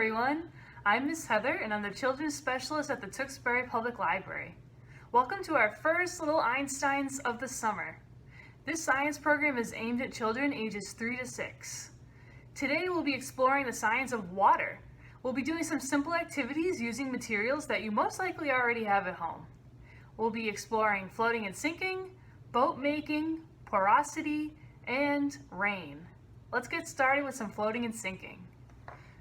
everyone, I'm Miss Heather and I'm the Children's Specialist at the Tewksbury Public Library. Welcome to our first Little Einsteins of the summer. This science program is aimed at children ages 3 to 6. Today we'll be exploring the science of water. We'll be doing some simple activities using materials that you most likely already have at home. We'll be exploring floating and sinking, boat making, porosity, and rain. Let's get started with some floating and sinking.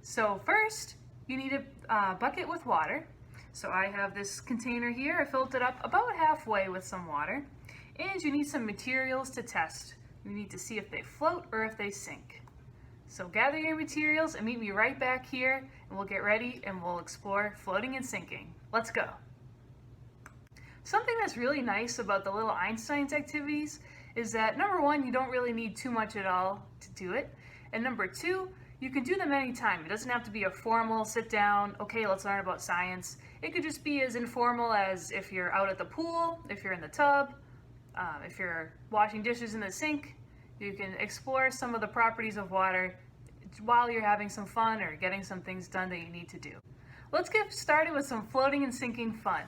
So first, you need a bucket with water. So I have this container here. I filled it up about halfway with some water. And you need some materials to test. You need to see if they float or if they sink. So gather your materials and meet me right back here and we'll get ready and we'll explore floating and sinking. Let's go. Something that's really nice about the Little Einsteins activities is that number one, you don't really need too much at all to do it. And number two, you can do them anytime. It doesn't have to be a formal sit down, okay, let's learn about science. It could just be as informal as if you're out at the pool, if you're in the tub, if you're washing dishes in the sink. You can explore some of the properties of water while you're having some fun or getting some things done that you need to do. Let's get started with some floating and sinking fun.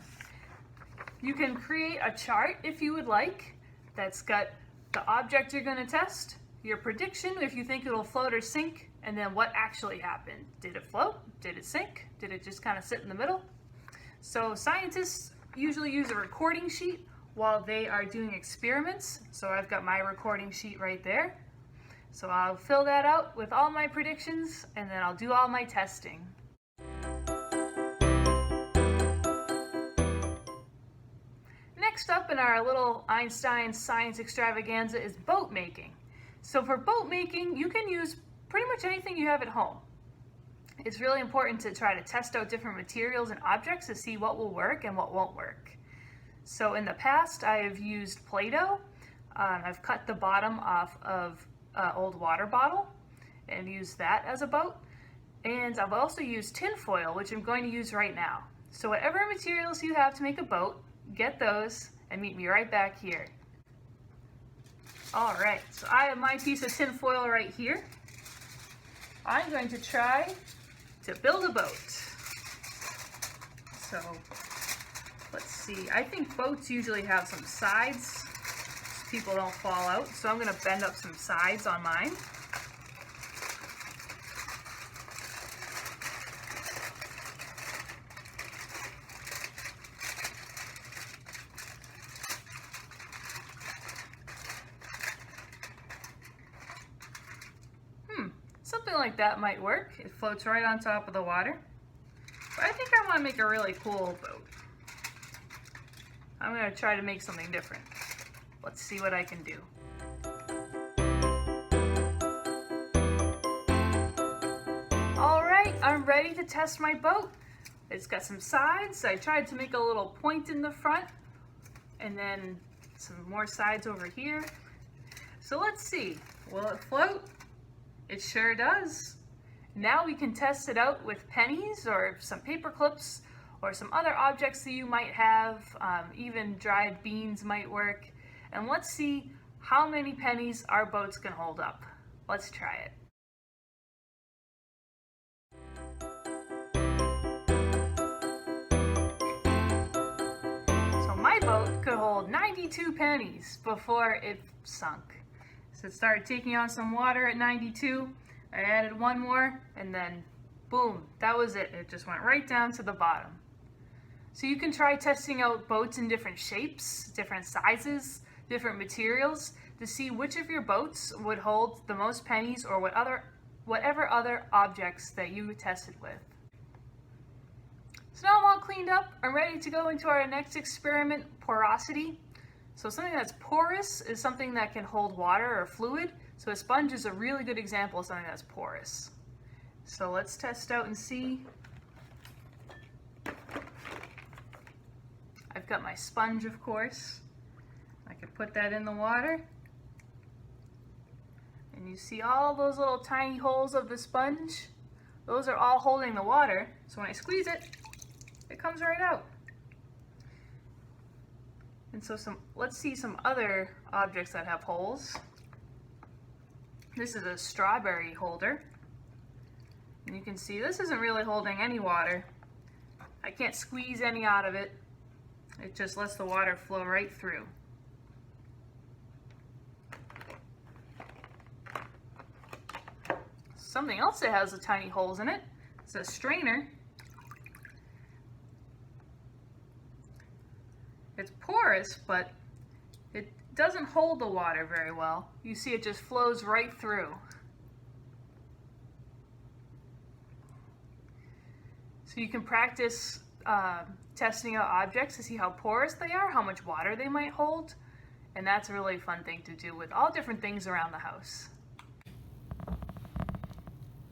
You can create a chart if you would like that's got the object you're going to test, your prediction if you think it'll float or sink, and then what actually happened. Did it float? Did it sink? Did it just kind of sit in the middle? So scientists usually use a recording sheet while they are doing experiments. So I've got my recording sheet right there. So I'll fill that out with all my predictions and then I'll do all my testing. Next up in our Little Einsteins Science extravaganza is boat making. So for boat making, you can use pretty much anything you have at home. It's really important to try to test out different materials and objects to see what will work and what won't work. So in the past, I have used Play-Doh. I've cut the bottom off of an old water bottle and used that as a boat. And I've also used tin foil, which I'm going to use right now. So whatever materials you have to make a boat, get those and meet me right back here. All right, so I have my piece of tin foil right here. I'm going to try to build a boat. So let's see, I think boats usually have some sides so people don't fall out. So I'm going to bend up some sides on mine. Something like that might work. It floats right on top of the water. But I think I want to make a really cool boat. I'm going to try to make something different. Let's see what I can do. Alright, I'm ready to test my boat. It's got some sides. I tried to make a little point in the front and then some more sides over here. So let's see. Will it float? It sure does. Now we can test it out with pennies or some paper clips or some other objects that you might have. Even dried beans might work. And let's see how many pennies our boats can hold up. Let's try it. So my boat could hold 92 pennies before it sunk. So it started taking on some water at 92. I added one more and then boom, that was it. It just went right down to the bottom. So you can try testing out boats in different shapes, different sizes, different materials to see which of your boats would hold the most pennies or whatever other objects that you tested with. So now I'm all cleaned up. I'm ready to go into our next experiment, porosity. So something that's porous is something that can hold water or fluid. So a sponge is a really good example of something that's porous. So let's test out and see. I've got my sponge, of course. I can put that in the water. And you see all those little tiny holes of the sponge? Those are all holding the water. So when I squeeze it, it comes right out. And so let's see some other objects that have holes. This is a strawberry holder. And you can see this isn't really holding any water. I can't squeeze any out of it. It just lets the water flow right through. Something else that has the tiny holes in it is a strainer. It's porous, but it doesn't hold the water very well. You see it just flows right through. So you can practice testing out objects to see how porous they are, how much water they might hold, and that's a really fun thing to do with all different things around the house.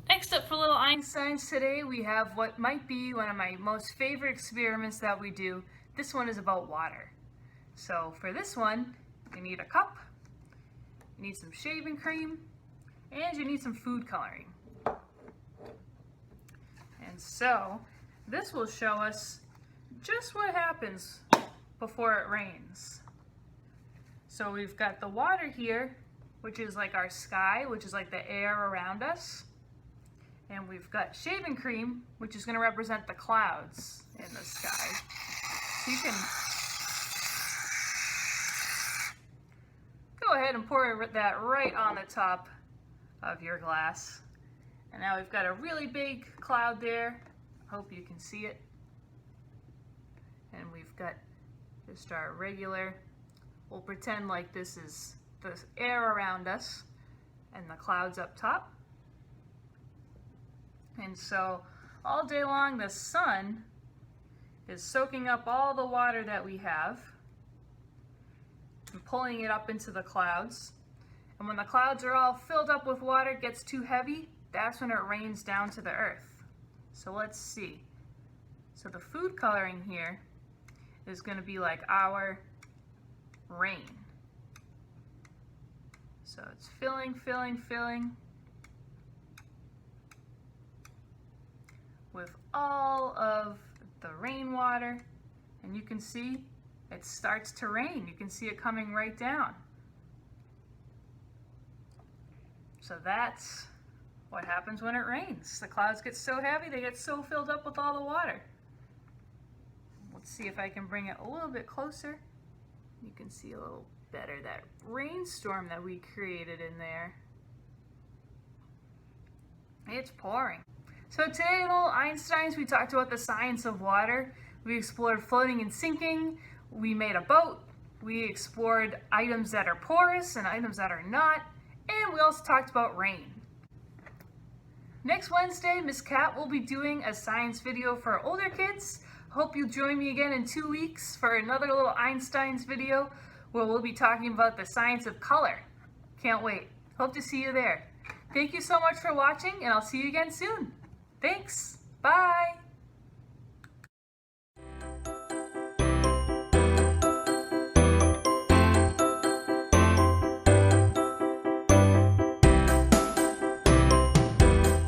Next up for Little Einsteins today, we have what might be one of my most favorite experiments that we do. This one is about water. So for this one, you need a cup, you need some shaving cream, and you need some food coloring. And so this will show us just what happens before it rains. So we've got the water here, which is like our sky, which is like the air around us. And we've got shaving cream, which is going to represent the clouds in the sky. So you can go ahead and pour that right on the top of your glass. And now we've got a really big cloud there. I hope you can see it. And we've got just our regular, we'll pretend like this is the air around us and the clouds up top. And so all day long the sun is soaking up all the water that we have and pulling it up into the clouds. And when the clouds are all filled up with water, it gets too heavy, that's when it rains down to the earth. So let's see. So the food coloring here is going to be like our rain. So it's filling, filling, filling with all of the rainwater, and you can see it starts to rain. You can see it coming right down. So that's what happens when it rains. The clouds get so heavy, they get so filled up with all the water. Let's see if I can bring it a little bit closer. You can see a little better that rainstorm that we created in there. It's pouring. So today at Little Einsteins, we talked about the science of water. We explored floating and sinking. We made a boat. We explored items that are porous and items that are not. And we also talked about rain. Next Wednesday, Miss Kat will be doing a science video for older kids. Hope you'll join me again in 2 weeks for another Little Einsteins video where we'll be talking about the science of color. Can't wait. Hope to see you there. Thank you so much for watching, and I'll see you again soon. Thanks. Bye.